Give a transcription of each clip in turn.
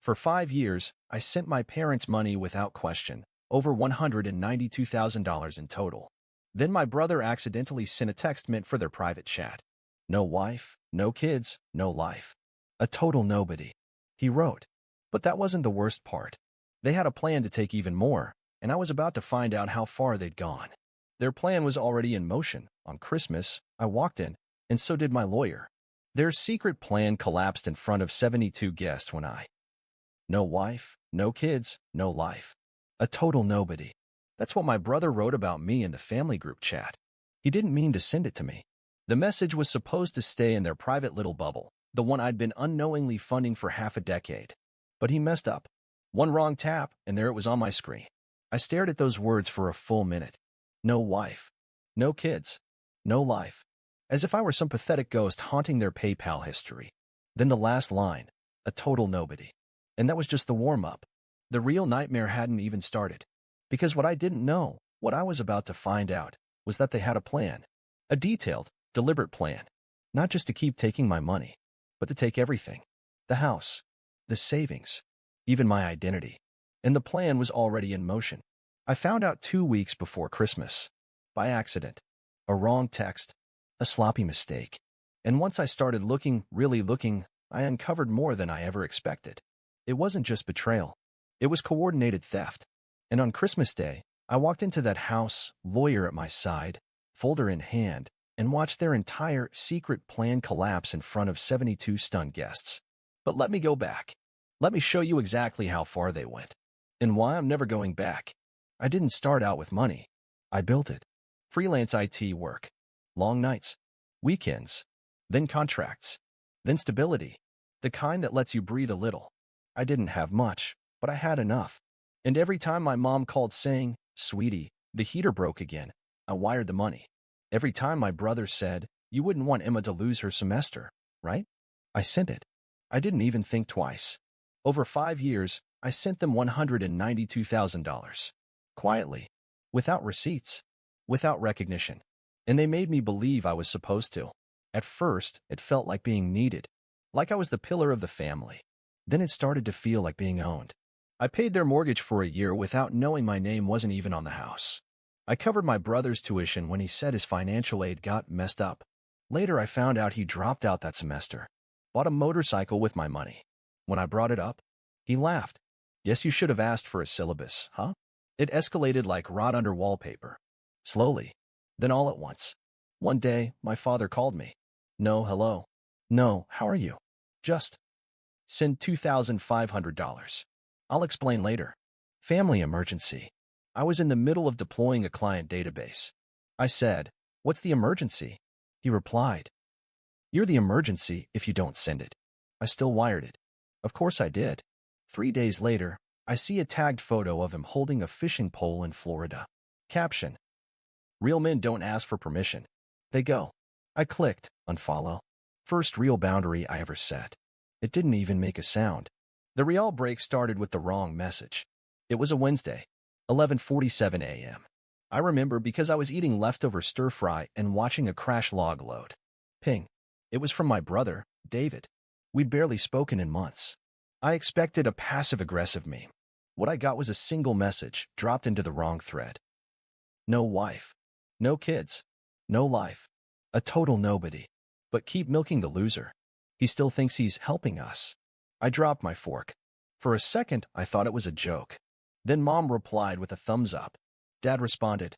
For 5 years, I sent my parents money without question, over $192,000 in total. Then my brother accidentally sent a text meant for their private chat. No wife, no kids, no life. A total nobody. He wrote. But that wasn't the worst part. They had a plan to take even more, and I was about to find out how far they'd gone. Their plan was already in motion. On Christmas, I walked in, and so did my lawyer. Their secret plan collapsed in front of 72 guests when no wife, no kids, no life. A total nobody. That's what my brother wrote about me in the family group chat. He didn't mean to send it to me. The message was supposed to stay in their private little bubble, the one I'd been unknowingly funding for half a decade. But he messed up. One wrong tap, and there it was on my screen. I stared at those words for a full minute. No wife. No kids. No life. As if I were some pathetic ghost haunting their PayPal history. Then the last line. A total nobody. And that was just the warm-up. The real nightmare hadn't even started. Because what I didn't know, what I was about to find out, was that they had a plan. A detailed, deliberate plan. Not just to keep taking my money, but to take everything. The house. The savings. Even my identity. And the plan was already in motion. I found out 2 weeks before Christmas. By accident. A wrong text. A sloppy mistake. And once I started looking, really looking, I uncovered more than I ever expected. It wasn't just betrayal. It was coordinated theft. And on Christmas Day, I walked into that house, lawyer at my side, folder in hand, and watched their entire secret plan collapse in front of 72 stunned guests. But let me go back. Let me show you exactly how far they went. And why I'm never going back. I didn't start out with money. I built it. Freelance IT work. Long nights. Weekends. Then contracts. Then stability. The kind that lets you breathe a little. I didn't have much, but I had enough. And every time my mom called saying, "Sweetie, the heater broke again," I wired the money. Every time my brother said, "You wouldn't want Emma to lose her semester, right?" I sent it. I didn't even think twice. Over 5 years, I sent them $192,000. Quietly. Without receipts. Without recognition. And they made me believe I was supposed to. At first, it felt like being needed. Like I was the pillar of the family. Then it started to feel like being owned. I paid their mortgage for a year without knowing my name wasn't even on the house. I covered my brother's tuition when he said his financial aid got messed up. Later, I found out he dropped out that semester. Bought a motorcycle with my money. When I brought it up, he laughed. "Guess you should have asked for a syllabus, huh?" It escalated like rot under wallpaper. Slowly. Then all at once. One day, my father called me. "No, hello. No, how are you? Just send $2,500. I'll explain later." Family emergency. I was in the middle of deploying a client database. I said, "What's the emergency?" He replied, "You're the emergency if you don't send it." I still wired it. Of course I did. 3 days later, I see a tagged photo of him holding a fishing pole in Florida. Caption: "Real men don't ask for permission. They go." I clicked unfollow. First real boundary I ever set. It didn't even make a sound. The real break started with the wrong message. It was a Wednesday, 11:47 a.m. I remember because I was eating leftover stir-fry and watching a crash log load. Ping. It was from my brother, David. We'd barely spoken in months. I expected a passive-aggressive meme. What I got was a single message dropped into the wrong thread. No wife. No kids. No life. A total nobody. But keep milking the loser. He still thinks he's helping us. I dropped my fork. For a second, I thought it was a joke. Then Mom replied with a thumbs up. Dad responded,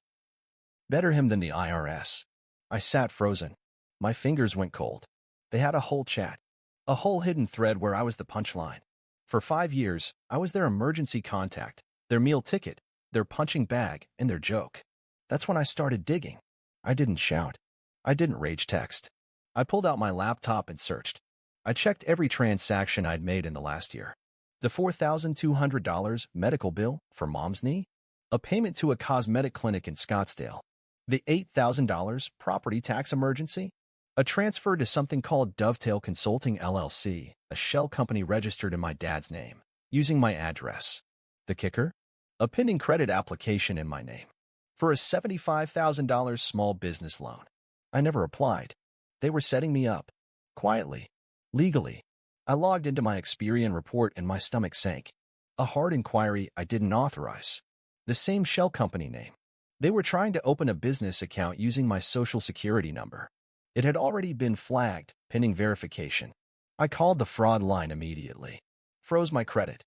"Better him than the IRS." I sat frozen. My fingers went cold. They had a whole chat. A whole hidden thread where I was the punchline. For 5 years, I was their emergency contact, their meal ticket, their punching bag, and their joke. That's when I started digging. I didn't shout. I didn't rage text. I pulled out my laptop and searched. I checked every transaction I'd made in the last year. The $4,200 medical bill for Mom's knee, a payment to a cosmetic clinic in Scottsdale, the $8,000 property tax emergency, a transfer to something called Dovetail Consulting LLC, a shell company registered in my dad's name, using my address. The kicker? A pending credit application in my name for a $75,000 small business loan. I never applied. They were setting me up. Quietly. Legally. I logged into my Experian report and my stomach sank. A hard inquiry I didn't authorize. The same shell company name. They were trying to open a business account using my social security number. It had already been flagged, pending verification. I called the fraud line immediately. Froze my credit.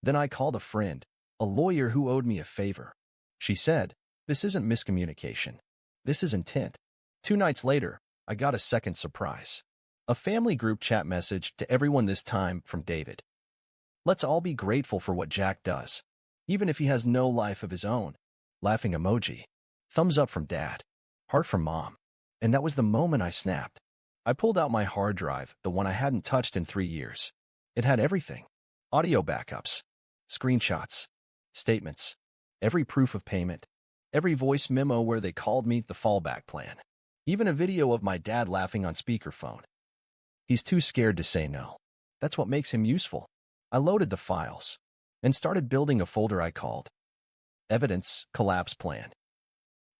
Then I called a friend, a lawyer who owed me a favor. She said, "This isn't miscommunication. This is intent." 2 nights later, I got a second surprise. A family group chat message to everyone, this time from David. "Let's all be grateful for what Jack does, even if he has no life of his own." Laughing emoji. Thumbs up from Dad. Heart from Mom. And that was the moment I snapped. I pulled out my hard drive, the one I hadn't touched in 3 years. It had everything. Audio backups, screenshots, statements, every proof of payment, every voice memo where they called me the fallback plan, even a video of my dad laughing on speakerphone. He's too scared to say no. That's what makes him useful. I loaded the files and started building a folder I called Evidence Collapse Plan.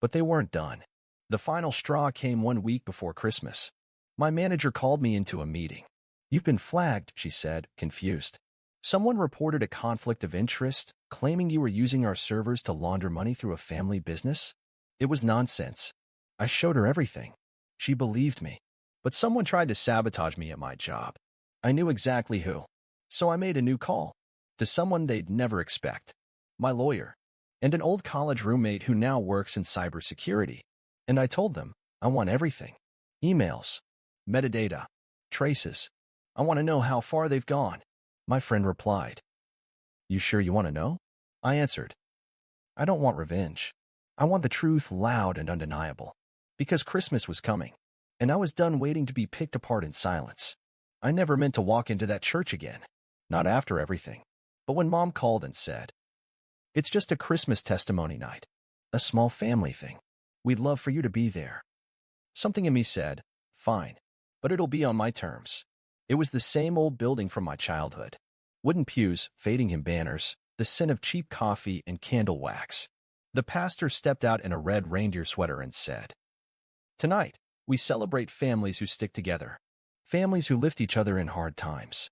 But they weren't done. The final straw came 1 week before Christmas. My manager called me into a meeting. "You've been flagged," she said, confused. "Someone reported a conflict of interest, claiming you were using our servers to launder money through a family business." It was nonsense. I showed her everything. She believed me. But someone tried to sabotage me at my job. I knew exactly who. So I made a new call to someone they'd never expect. My lawyer and an old college roommate who now works in cybersecurity. And I told them, I want everything. Emails, metadata, traces. I want to know how far they've gone. My friend replied, "You sure you want to know?" I answered, "I don't want revenge. I want the truth loud and undeniable." Because Christmas was coming, and I was done waiting to be picked apart in silence. I never meant to walk into that church again. Not after everything. But when Mom called and said, "It's just a Christmas testimony night. A small family thing. We'd love for you to be there." Something in me said, "Fine, but it'll be on my terms." It was the same old building from my childhood. Wooden pews, fading hymn banners, the scent of cheap coffee and candle wax. The pastor stepped out in a red reindeer sweater and said, "Tonight, we celebrate families who stick together. Families who lift each other in hard times."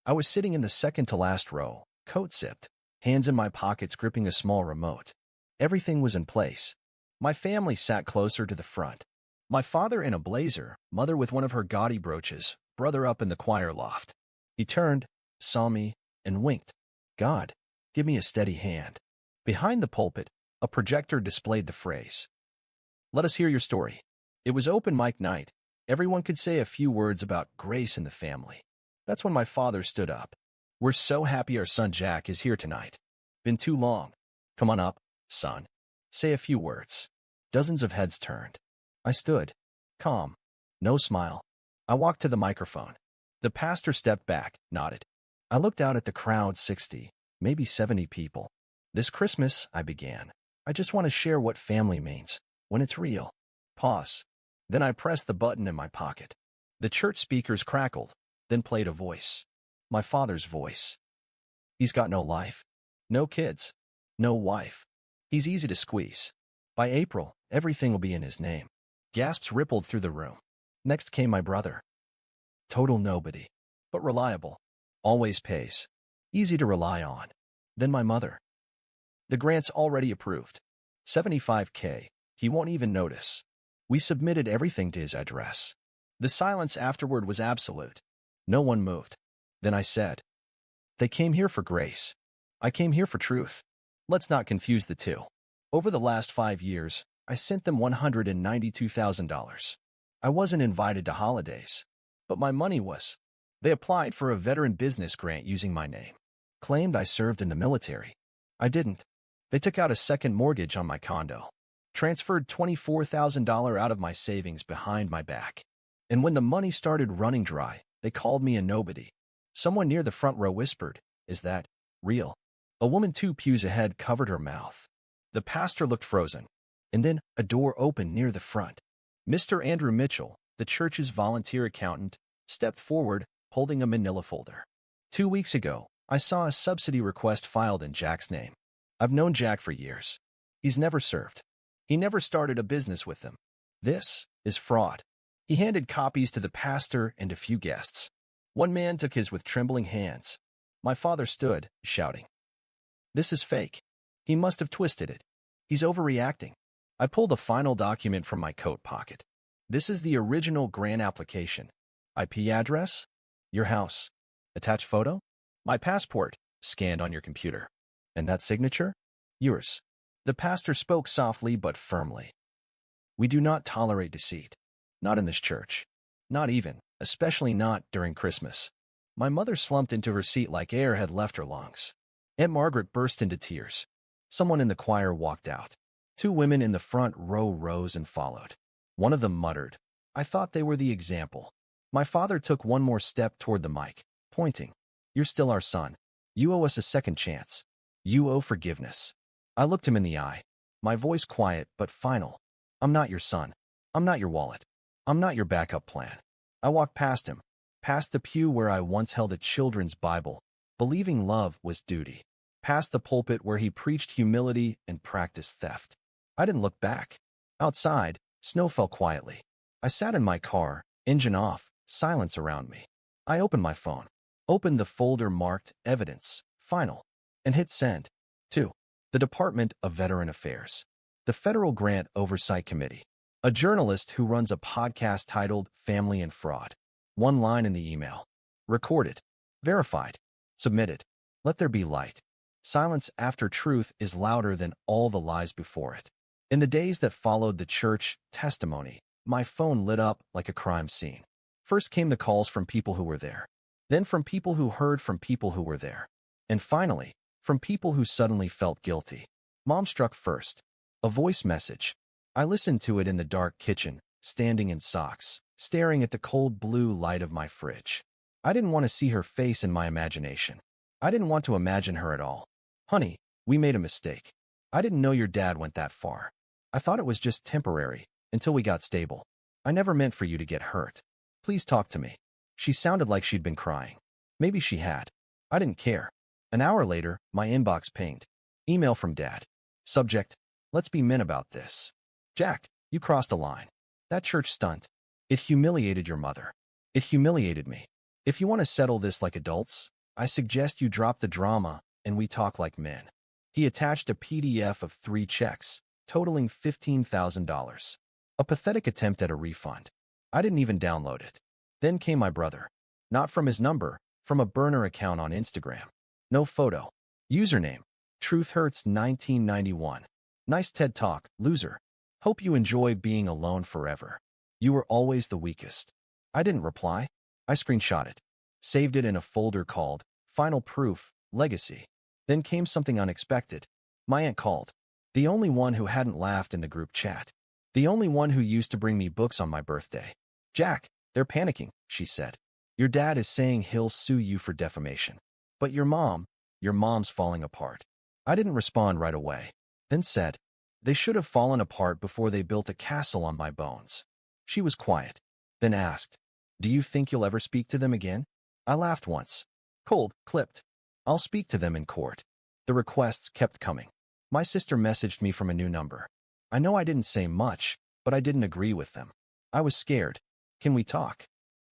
I was sitting in the second to last row, coat zipped, hands in my pockets gripping a small remote. Everything was in place. My family sat closer to the front. My father in a blazer, mother with one of her gaudy brooches, brother up in the choir loft. He turned, saw me, and winked. "God, give me a steady hand." Behind the pulpit, a projector displayed the phrase, "Let us hear your story." It was open mic night. Everyone could say a few words about grace in the family. That's when my father stood up. "We're so happy our son Jack is here tonight. Been too long. Come on up, son. Say a few words." Dozens of heads turned. I stood, calm, no smile. I walked to the microphone. The pastor stepped back, nodded. I looked out at the crowd, 60, maybe 70 people. "This Christmas," I began, "I just want to share what family means, when it's real." Pause. Then I pressed the button in my pocket. The church speakers crackled, then played a voice. My father's voice. "He's got no life. No kids. No wife. He's easy to squeeze. By April, everything will be in his name." Gasps rippled through the room. Next came my brother. "Total nobody, but reliable. Always pays. Easy to rely on." Then my mother. "The grant's already approved. $75K. He won't even notice. We submitted everything to his address." The silence afterward was absolute. No one moved. Then I said, "They came here for grace. I came here for truth. Let's not confuse the two." Over the last 5 years, I sent them $192,000. I wasn't invited to holidays, but my money was. They applied for a veteran business grant using my name. Claimed I served in the military. I didn't. They took out a second mortgage on my condo. Transferred $24,000 out of my savings behind my back. And when the money started running dry, they called me a nobody. Someone near the front row whispered, "Is that real?" A woman 2 pews ahead covered her mouth. The pastor looked frozen. And then a door opened near the front. Mr. Andrew Mitchell, the church's volunteer accountant, stepped forward, holding a manila folder. 2 weeks ago, I saw a subsidy request filed in Jack's name. I've known Jack for years. He's never served. He never started a business with them. This is fraud. He handed copies to the pastor and a few guests. One man took his with trembling hands. My father stood, shouting, "This is fake. He must have twisted it. He's overreacting." I pulled a final document from my coat pocket. This is the original grant application. IP address? Your house. Attached photo? My passport, scanned on your computer. And that signature? Yours. The pastor spoke softly but firmly. We do not tolerate deceit. Not in this church. Not even, especially not during Christmas. My mother slumped into her seat like air had left her lungs. Aunt Margaret burst into tears. Someone in the choir walked out. 2 women in the front row rose and followed. One of them muttered, "I thought they were the example." My father took one more step toward the mic, pointing. "You're still our son. You owe us a second chance. You owe forgiveness." I looked him in the eye, my voice quiet but final. "I'm not your son. I'm not your wallet. I'm not your backup plan." I walked past him, past the pew where I once held a children's Bible, believing love was duty, past the pulpit where he preached humility and practiced theft. I didn't look back. Outside, snow fell quietly. I sat in my car, engine off, silence around me. I opened my phone, opened the folder marked Evidence, Final, and hit send. To the Department of Veteran Affairs, the Federal Grant Oversight Committee, a journalist who runs a podcast titled Family and Fraud. One line in the email. Recorded. Verified. Submitted. Let there be light. Silence after truth is louder than all the lies before it. In the days that followed the church testimony, my phone lit up like a crime scene. First came the calls from people who were there, then from people who heard from people who were there, and finally, from people who suddenly felt guilty. Mom struck first. A voice message. I listened to it in the dark kitchen, standing in socks, staring at the cold blue light of my fridge. I didn't want to see her face in my imagination. I didn't want to imagine her at all. "Honey, we made a mistake. I didn't know your dad went that far. I thought it was just temporary, until we got stable. I never meant for you to get hurt. Please talk to me." She sounded like she'd been crying. Maybe she had. I didn't care. An hour later, my inbox pinged. Email from Dad. Subject, "Let's be men about this. Jack, you crossed a line. That church stunt. It humiliated your mother. It humiliated me. If you want to settle this like adults, I suggest you drop the drama and we talk like men." He attached a PDF of 3 checks, totaling $15,000. A pathetic attempt at a refund. I didn't even download it. Then came my brother. Not from his number, from a burner account on Instagram. No photo. Username, TruthHurts1991. Nice TED Talk, loser. Hope you enjoy being alone forever. You were always the weakest. I didn't reply. I screenshot it. Saved it in a folder called Final Proof, Legacy. Then came something unexpected. My aunt called. The only one who hadn't laughed in the group chat. The only one who used to bring me books on my birthday. "Jack, they're panicking," she said. "Your dad is saying he'll sue you for defamation. But your mom's falling apart." I didn't respond right away. Then said, "They should have fallen apart before they built a castle on my bones." She was quiet. Then asked, "Do you think you'll ever speak to them again?" I laughed once. Cold, clipped. "I'll speak to them in court." The requests kept coming. My sister messaged me from a new number. I know I didn't say much, but I didn't agree with them. I was scared. "Can we talk?"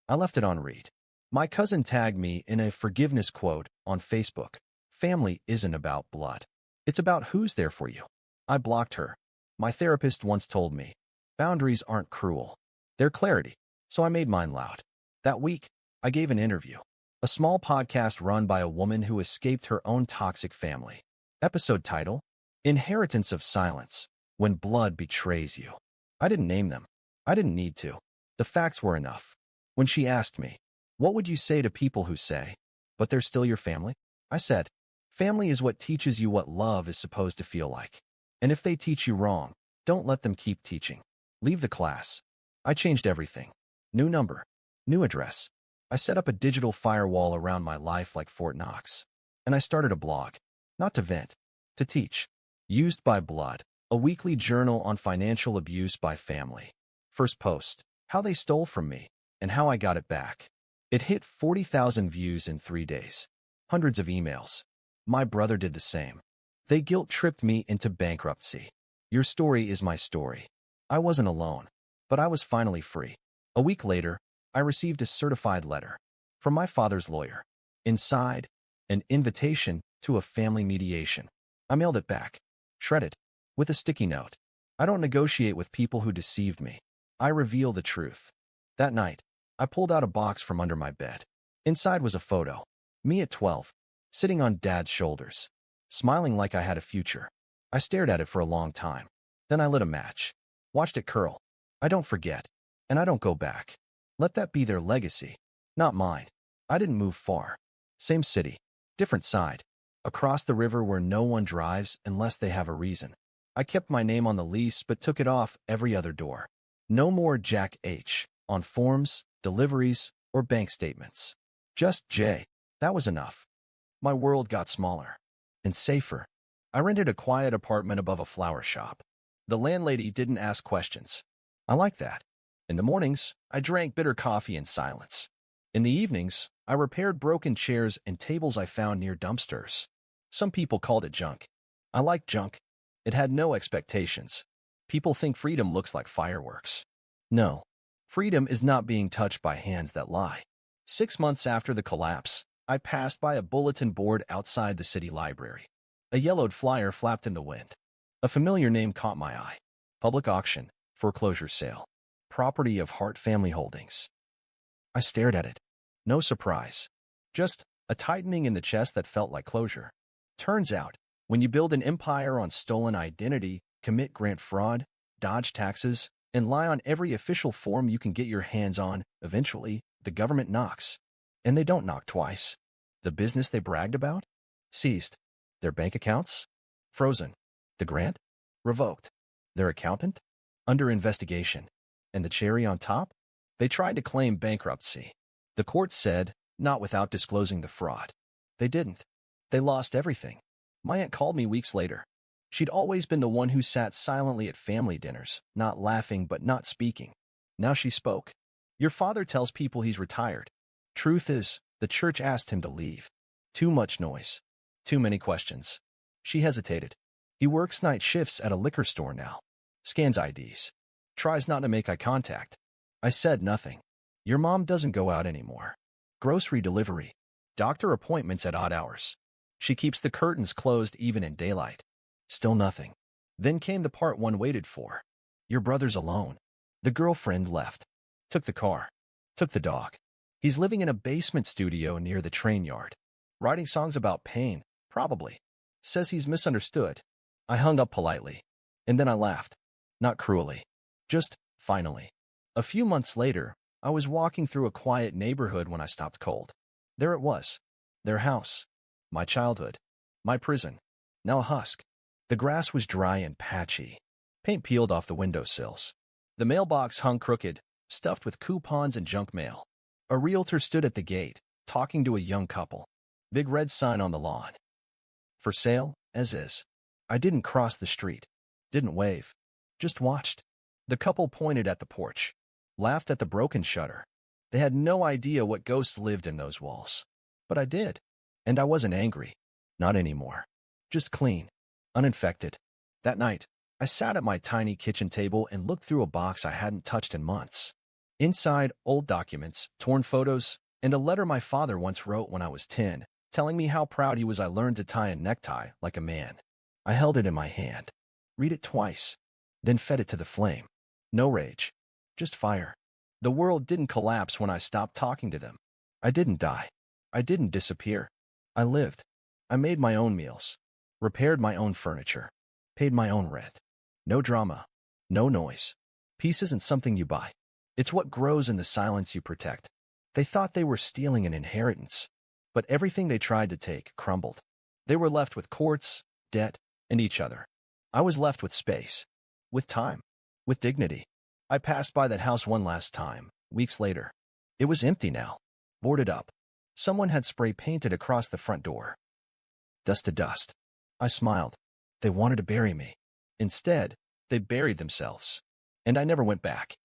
I left it on read. My cousin tagged me in a forgiveness quote on Facebook. Family isn't about blood. It's about who's there for you. I blocked her. My therapist once told me, boundaries aren't cruel. They're clarity. So I made mine loud. That week, I gave an interview. A small podcast run by a woman who escaped her own toxic family. Episode title, Inheritance of Silence, When Blood Betrays You. I didn't name them. I didn't need to. The facts were enough. When she asked me, "What would you say to people who say, but they're still your family?" I said, "Family is what teaches you what love is supposed to feel like. And if they teach you wrong, don't let them keep teaching. Leave the class." I changed everything. New number. New address. I set up a digital firewall around my life like Fort Knox. And I started a blog. Not to vent. To teach. Used by Blood. A weekly journal on financial abuse by family. First post. How they stole from me. And how I got it back. It hit 40,000 views in 3 days. Hundreds of emails. My brother did the same. They guilt-tripped me into bankruptcy. Your story is my story. I wasn't alone. But I was finally free. A week later, I received a certified letter. From my father's lawyer. Inside, an invitation to a family mediation. I mailed it back, shredded, with a sticky note. I don't negotiate with people who deceived me. I reveal the truth. That night, I pulled out a box from under my bed. Inside was a photo. Me at 12, sitting on Dad's shoulders, smiling like I had a future. I stared at it for a long time. Then I lit a match. Watched it curl. I don't forget. And I don't go back. Let that be their legacy. Not mine. I didn't move far. Same city. Different side. Across the river where no one drives unless they have a reason. I kept my name on the lease but took it off every other door. No more Jack H. on forms, deliveries, or bank statements. Just J. That was enough. My world got smaller. And safer. I rented a quiet apartment above a flower shop. The landlady didn't ask questions. I liked that. In the mornings, I drank bitter coffee in silence. In the evenings, I repaired broken chairs and tables I found near dumpsters. Some people called it junk. I liked junk. It had no expectations. People think freedom looks like fireworks. No. Freedom is not being touched by hands that lie. 6 months after the collapse, I passed by a bulletin board outside the city library. A yellowed flyer flapped in the wind. A familiar name caught my eye. Public auction, foreclosure sale. Property of Hart Family Holdings. I stared at it. No surprise. Just a tightening in the chest that felt like closure. Turns out, when you build an empire on stolen identity, commit grant fraud, dodge taxes, and lie on every official form you can get your hands on, eventually, the government knocks. And they don't knock twice. The business they bragged about? Seized. Their bank accounts? Frozen. The grant? Revoked. Their accountant? Under investigation. And the cherry on top? They tried to claim bankruptcy. The court said, not without disclosing the fraud. They didn't. They lost everything. My aunt called me weeks later. She'd always been the one who sat silently at family dinners, not laughing but not speaking. Now she spoke. Your father tells people he's retired. Truth is, the church asked him to leave. Too much noise. Too many questions. She hesitated. He works night shifts at a liquor store now. Scans IDs. Tries not to make eye contact. I said nothing. Your mom doesn't go out anymore. Grocery delivery. Doctor appointments at odd hours. She keeps the curtains closed even in daylight. Still nothing. Then came the part one waited for. Your brother's alone. The girlfriend left. Took the car. Took the dog. He's living in a basement studio near the train yard. Writing songs about pain, probably. Says he's misunderstood. I hung up politely. And then I laughed. Not cruelly. Just, finally. A few months later, I was walking through a quiet neighborhood when I stopped cold. There it was. Their house. My childhood. My prison. Now a husk. The grass was dry and patchy. Paint peeled off the windowsills. The mailbox hung crooked, stuffed with coupons and junk mail. A realtor stood at the gate, talking to a young couple. Big red sign on the lawn. For sale, as is. I didn't cross the street. Didn't wave. Just watched. The couple pointed at the porch. Laughed at the broken shutter. They had no idea what ghosts lived in those walls. But I did. And I wasn't angry. Not anymore. Just clean. Uninfected. That night, I sat at my tiny kitchen table and looked through a box I hadn't touched in months. Inside, old documents, torn photos, and a letter my father once wrote when I was 10, telling me how proud he was I learned to tie a necktie like a man. I held it in my hand. Read it twice. Then fed it to the flame. No rage. Just fire. The world didn't collapse when I stopped talking to them. I didn't die. I didn't disappear. I lived. I made my own meals. Repaired my own furniture. Paid my own rent. No drama. No noise. Peace isn't something you buy. It's what grows in the silence you protect. They thought they were stealing an inheritance. But everything they tried to take crumbled. They were left with courts, debt, and each other. I was left with space. With time. With dignity. I passed by that house one last time, weeks later. It was empty now. Boarded up. Someone had spray painted across the front door. Dust to dust. I smiled. They wanted to bury me. Instead, they buried themselves. And I never went back.